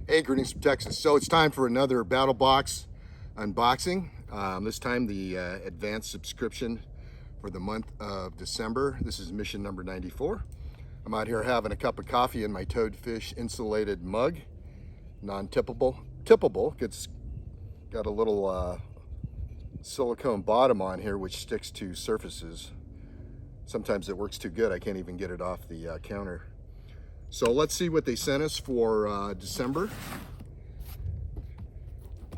Hey, greetings from Texas. So it's time for another Battlbox unboxing. This time the advanced subscription for the month of December. This is mission number 94. I'm out here having a cup of coffee in my Toadfish insulated mug. Tippable. It's got a little silicone bottom on here which sticks to surfaces. Sometimes it works too good. I can't even get it off the counter. So let's see what they sent us for December.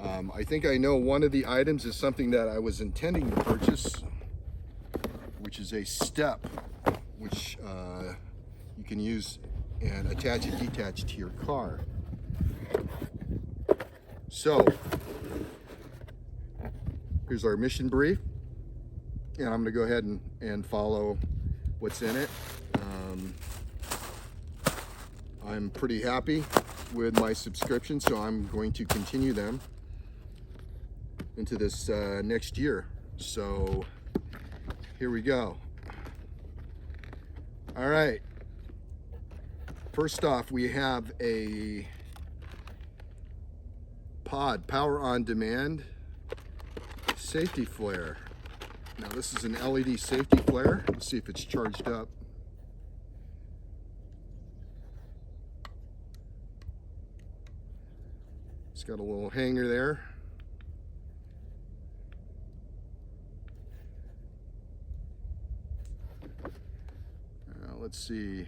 I think I know one of the items is something that I was intending to purchase, which is a step, which you can use and attach and detach to your car. So here's our mission brief, and I'm going to go ahead and follow what's in it. I'm pretty happy with my subscription, so I'm going to continue them into this next year. So here we go. All right. First off, we have a pod, power on demand safety flare. Now this is an LED safety flare. Let's see if it's charged up. It's got a little hanger there. Let's see. It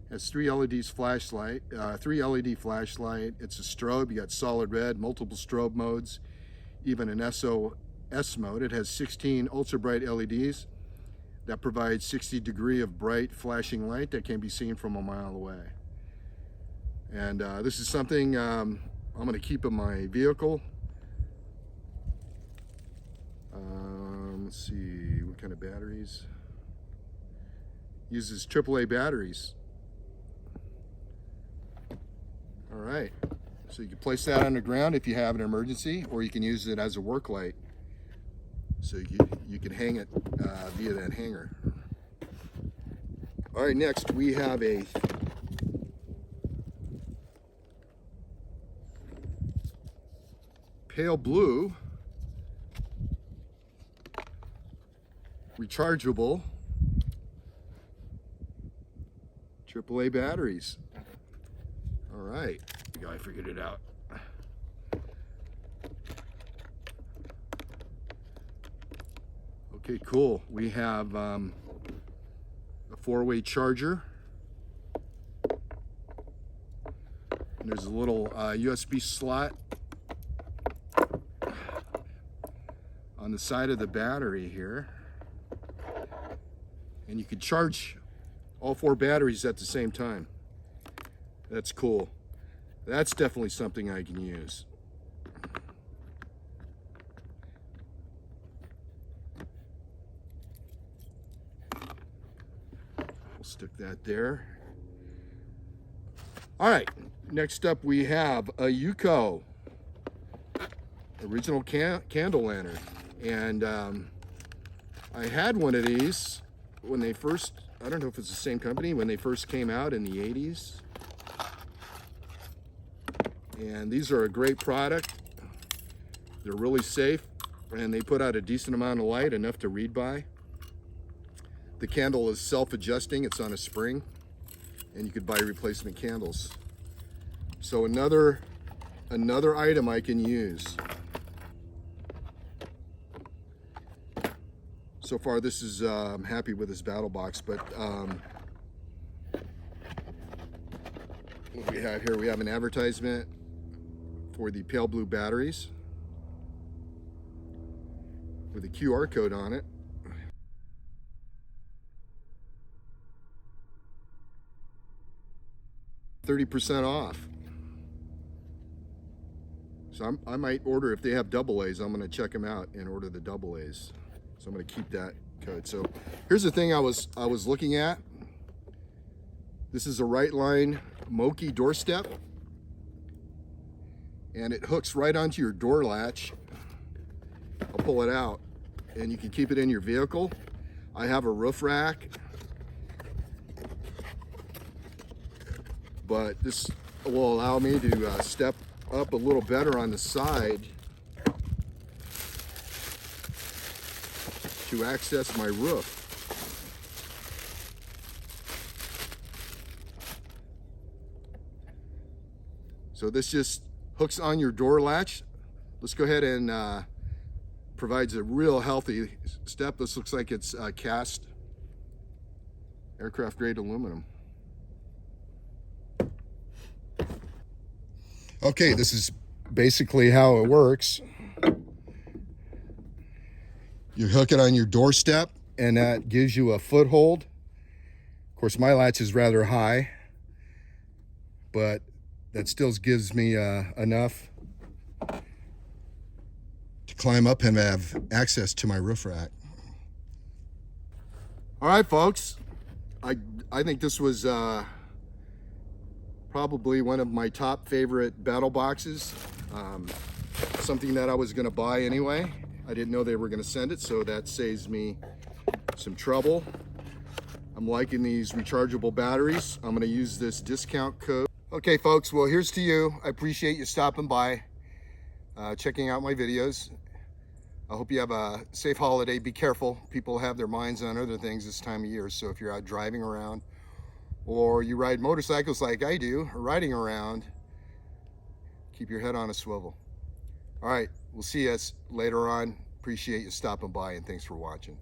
has three LED flashlight. It's a strobe. You got solid red, multiple strobe modes, even an SOS mode. It has 16 ultra bright LEDs that provide 60-degree of bright flashing light that can be seen from a mile away. And this is something I'm going to keep in my vehicle. Let's see, what kind of batteries? Uses AAA batteries. All right, so you can place that on the ground if you have an emergency, or you can use it as a work light. So you can hang it via that hanger. All right, next we have a pale blue rechargeable AAA batteries. All right, the guy figured it out. Okay, cool. We have a 4-way charger. And there's a little USB slot on the side of the battery here, and you can charge all 4 batteries at the same time. That's cool. That's definitely something I can use. We'll stick that there. All right, next up we have a Yuko original candle lantern. And I had one of these when they first, I don't know if it's the same company, when they first came out in the 80s. And these are a great product. They're really safe, and they put out a decent amount of light, enough to read by. The candle is self-adjusting, it's on a spring, and you could buy replacement candles. So another item I can use. So far, this is, I'm happy with this Battlbox, but what do we have here? We have an advertisement for the pale blue batteries with a QR code on it. $30% off. So I might order, if they have double A's, I'm going to check them out and order the double A's. So I'm going to keep that code. So here's the thing I was looking at. This is a Right Line Moki doorstep, and it hooks right onto your door latch. I'll pull it out, and you can keep it in your vehicle. I have a roof rack, but this will allow me to step up a little better on the side to access my roof. So this just hooks on your door latch. Let's go ahead and provides a real healthy step. This looks like it's cast aircraft grade aluminum. Okay, this is basically how it works. You hook it on your doorstep and that gives you a foothold. Of course, my latch is rather high, but that still gives me enough to climb up and have access to my roof rack. All right, folks, I think this was probably one of my top favorite battle boxes. Something that I was gonna buy anyway. I didn't know they were gonna send it, so that saves me some trouble. I'm liking these rechargeable batteries. I'm gonna use this discount code. Okay, folks, well, here's to you. I appreciate you stopping by, checking out my videos. I hope you have a safe holiday. Be careful. People have their minds on other things this time of year, so if you're out driving around or you ride motorcycles like I do, or riding around, keep your head on a swivel. All right, we'll see us later on. Appreciate you stopping by, and thanks for watching.